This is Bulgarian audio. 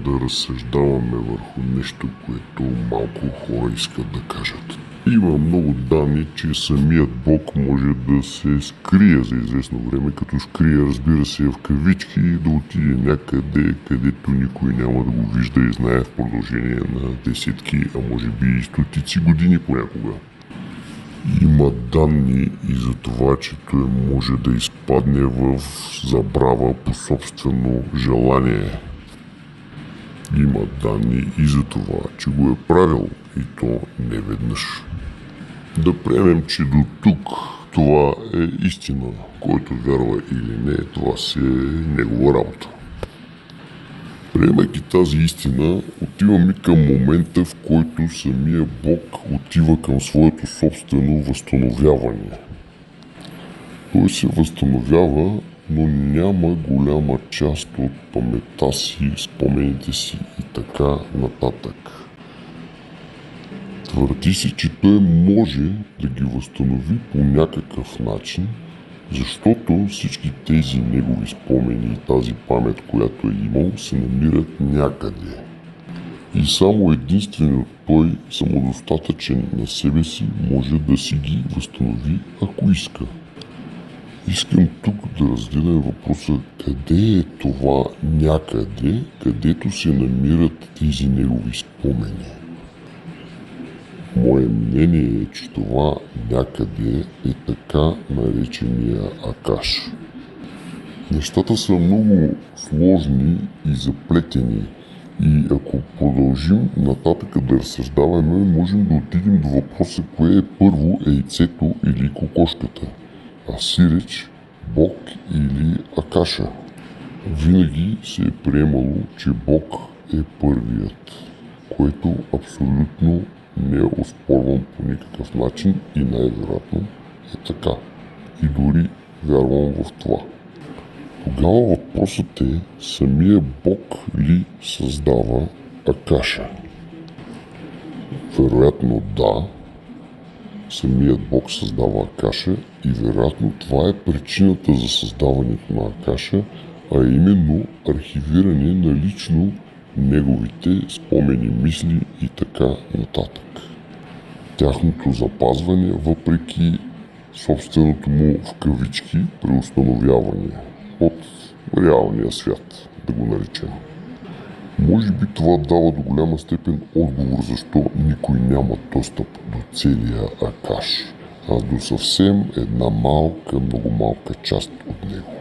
можем да разсъждаваме върху нещо, което малко хора искат да кажат. Има много данни, че самият Бог може да се скрие за известно време, като скрие, разбира се, в кавички и да отиде някъде, където никой няма да го вижда и знае в продължение на десетки, а може би и стотици години понякога. Има данни и за това, че той може да изпадне в забрава по собствено желание. Има данни и за това, че го е правил и то не веднъж. Да приемем, че до тук това е истина. Който вярва или не, това си е негова работа. Приемайки тази истина, отиваме към момента, в който самия Бог отива към своето собствено възстановяване. Той се възстановява, но няма голяма част от паметта си, спомените си и така нататък. Твърди се, че той може да ги възстанови по някакъв начин, защото всички тези негови спомени и тази памет, която е имал, се намират някъде. И само единствено той, самодостатъчен на себе си, може да си ги възстанови, ако иска. Искам тук да разгледам въпроса къде е това някъде, където се намират тези негови спомени. Мое мнение е, че това някъде е така наречения Акаш. Нещата са много сложни и заплетени и ако продължим нататък да разсъждаваме, можем да отидем до въпроса кое е първо, яйцето или кокошката. Асиреч, Бог или Акаша. Винаги се е приемало, че Бог е първият, което абсолютно не е оспорвам по никакъв начин и най-вероятно е така. И дори вярвам в това. Тогава въпросът е самия Бог ли създава Акаша? Вероятно да. Самият Бог създава Акаша и вероятно това е причината за създаването на Акаша, а именно архивиране на лично неговите спомени, мисли и така нататък. Тяхното запазване въпреки собственото му в кавички преустановяване от реалния свят, да го наречем. Може би това дава до голяма степен отговор защо никой няма достъп до целия Акаш, а до съвсем една малка, много малка част от него.